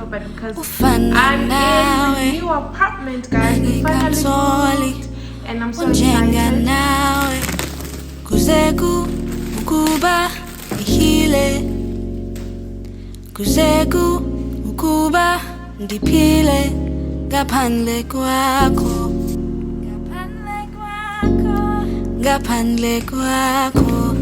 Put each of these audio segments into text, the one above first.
echo, but because I'm in the new apartment, guys. We finally moved, and I'm so excited. Kuzeku ukuba ihile, kuzeku ukuba ndiphile ngaphandle kwakho, ngaphandle kwakho,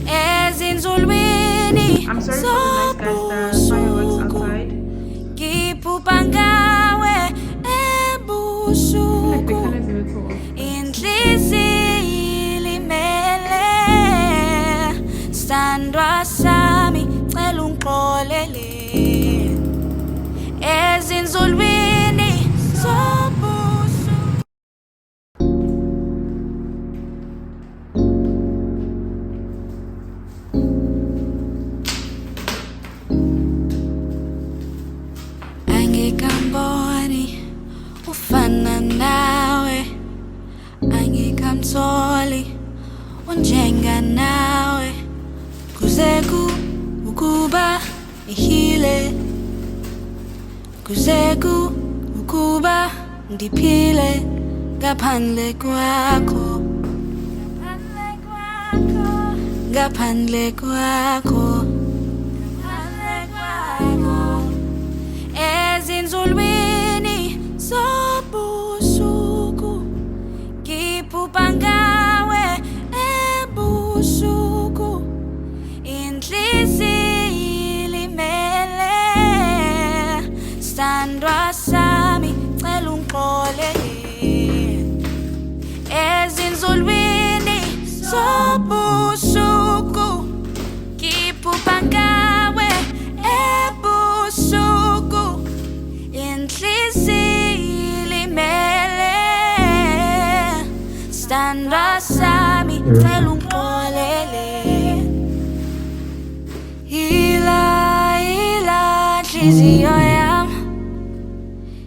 ezinzulwini I'm sorry for the noise, guys. The fireworks outside. Ngiphupa ngawe ebusuku, Like the colors a little off. inhliziyo ilimele, sithandwa sami cela ungixolele, ezinzulwini zobusuku. Angikamboni ufana nawe, angikamtholi unjenga nawe, kuzeku ukuba ihile, kuzeku ukuba ndiphile ngaphandle kwakho, ngaphandle kwakho, ezinzulwini zobusuku, ngiphupa ngawe ebusuku, inhliziyo ilimele, sithandwa sami cela ungixolele, ezinzulwini zobusuku, ngiphupa ngawe ebusuku, inhliziyo ilimele, sithandwa sami cela ungixolele, hila hila nhliziyo yami,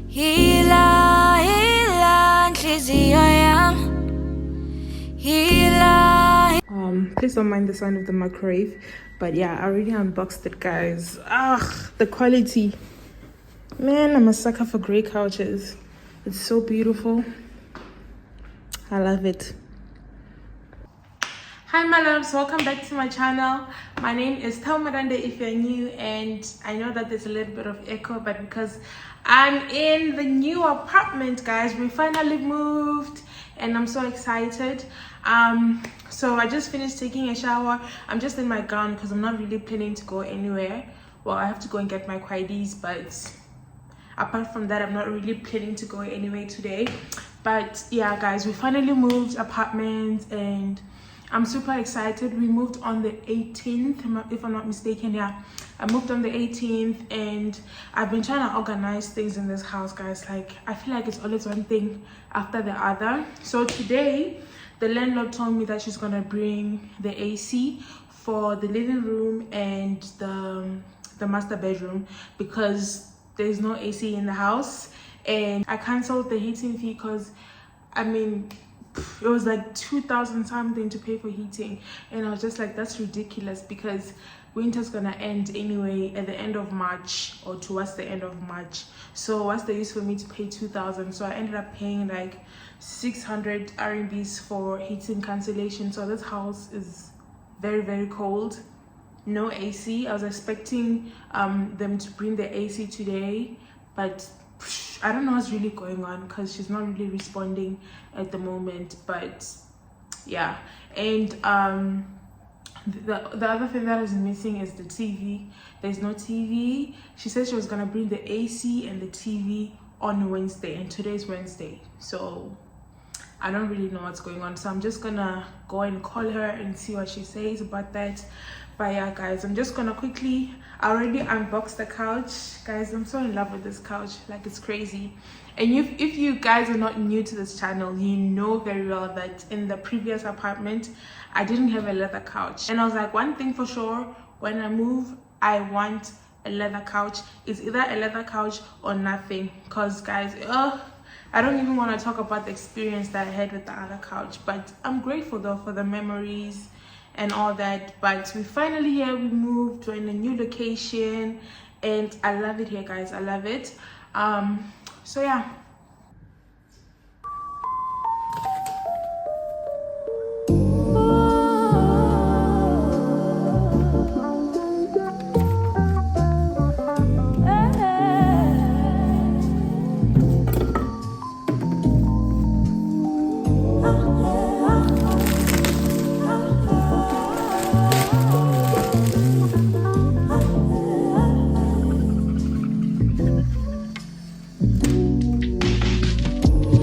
hila hila nhliziyo yami, hila. Please don't mind the sound of the microwave, but yeah, I already unboxed it, guys. The quality, man, I'm a sucker for gray couches. It's so beautiful. I love it. Hi my loves, welcome back to my channel. My name is Taumadande if you're new, and I know that there's a little bit of echo, but because I'm in the new apartment, guys, we finally moved and I'm so excited. So I just finished taking a shower. I'm just in my gown because I'm not really planning to go anywhere. Well, I have to go and get my quieties, but apart from that, I'm not really planning to go anywhere today. But yeah, guys, we finally moved apartments and I'm super excited. We moved on the 18th, if I'm not mistaken. Yeah, I moved on the 18th, and I've been trying to organize things in this house, guys. Like, I feel like it's always one thing after the other. So today, the landlord told me that she's gonna bring the AC for the living room and the master bedroom because there's no AC in the house, and I canceled the heating fee because, I mean, it was like 2,000 something to pay for heating, and I was just like, that's ridiculous because winter's gonna end anyway at the end of March or towards the end of March. So what's the use for me to pay 2,000? So I ended up paying like 600 RMBs for heating cancellation. So this house is very, very cold. No AC. I was expecting them to bring the AC today, but I don't know what's really going on because she's not really responding at the moment. But yeah, and the other thing that is missing is the TV. There's no TV. She said she was gonna bring the AC and the TV on Wednesday, and today's Wednesday, so I don't really know what's going on. So I'm just gonna go and call her and see what she says about that. But yeah, guys, I'm just gonna quickly, I already unboxed the couch, guys. I'm so in love with this couch, like, it's crazy. And if you guys are not new to this channel, you know very well that in the previous apartment I didn't have a leather couch, and I was like, one thing for sure, when I move I want a leather couch. It's either a leather couch or nothing, because guys, I don't even want to talk about the experience that I had with the other couch. But I'm grateful though for the memories and all that. But we finally here, we moved, we're in a new location, and I love it here, guys. I love it. So yeah.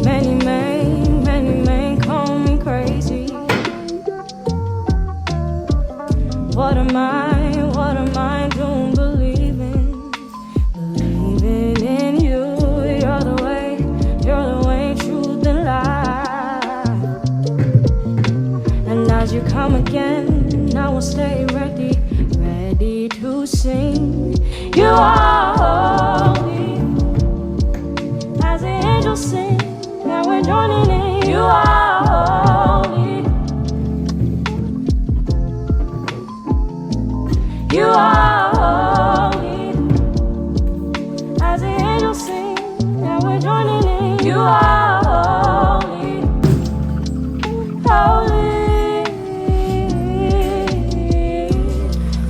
Many men call me crazy. What am I doing believing in you? You're the way, truth and life. And as you come again, I will stay ready to sing. You are holy, as the angels sing, and we're joining in. You are holy, you are holy, as the angels sing, and we're joining in. You are holy, holy,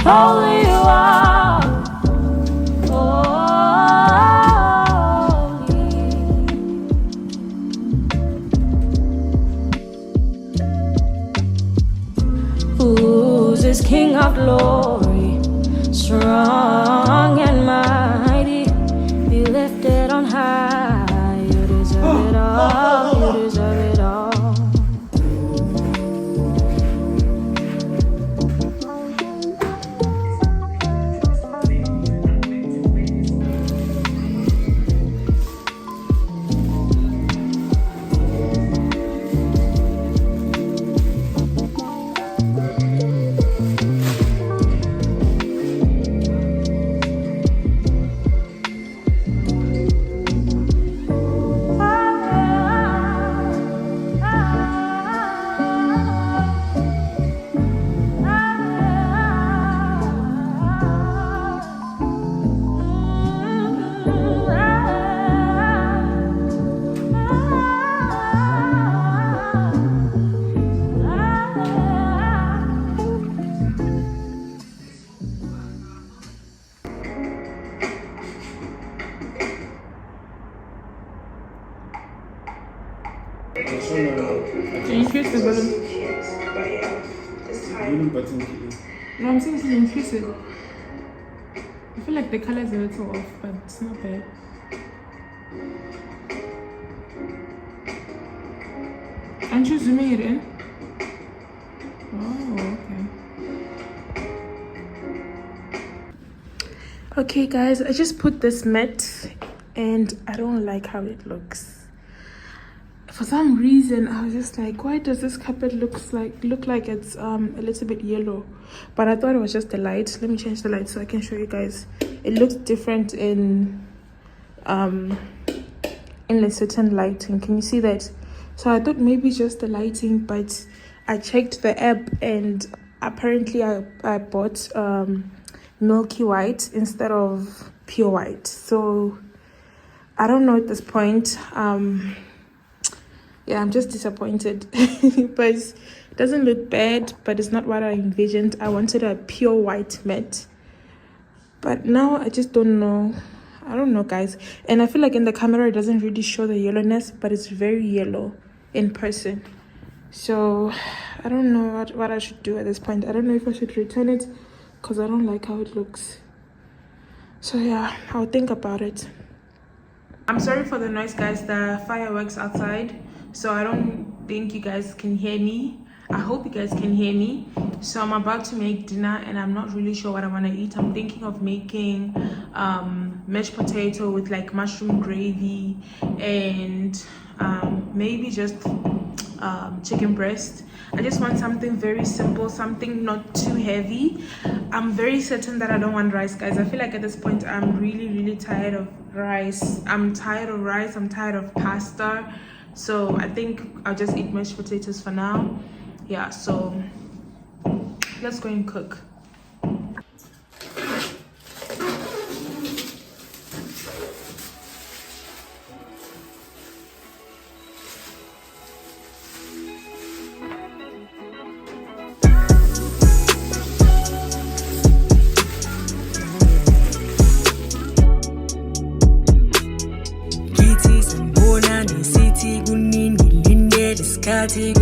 holy you are, holy. Who's this King of glory? Strong and mighty, be lifted on high. You deserve it all, you deserve it all. Increase the balloon. No, I'm saying it's increase it. I feel like the color is a little off, but it's not bad. Aren't you zooming it in? Oh, okay. Okay, guys, I just put this mat, and I don't like how it looks. For some reason, I was just like, why does this carpet look like it's a little bit yellow? But I thought it was just the light. Let me change the light so I can show you guys. It looks different in the certain lighting. Can you see that? So I thought maybe just the lighting, but I checked the app, and apparently I bought milky white instead of pure white. So I don't know at this point. Yeah, I'm just disappointed. But it doesn't look bad, but it's not what I envisioned. I wanted a pure white mat, but now I just don't know. I don't know, guys. And I feel like in the camera it doesn't really show the yellowness, but it's very yellow in person. So I don't know what I should do at this point. I don't know if I should return it because I don't like how it looks. So yeah, I'll think about it. I'm sorry for the noise, guys. The fireworks outside, so I don't think you guys can hear me. I hope you guys can hear me. So I'm about to make dinner, and I'm not really sure what I want to eat. I'm thinking of making mashed potato with like mushroom gravy and maybe just chicken breast. I just want something very simple, something not too heavy. I'm very certain that I don't want rice, guys. I feel like at this point I'm really tired of rice. I'm tired of pasta. So I think I'll just eat mashed potatoes for now. Yeah, so let's go and cook. Kithi sanibona nesithi kuningi lindele isikhathi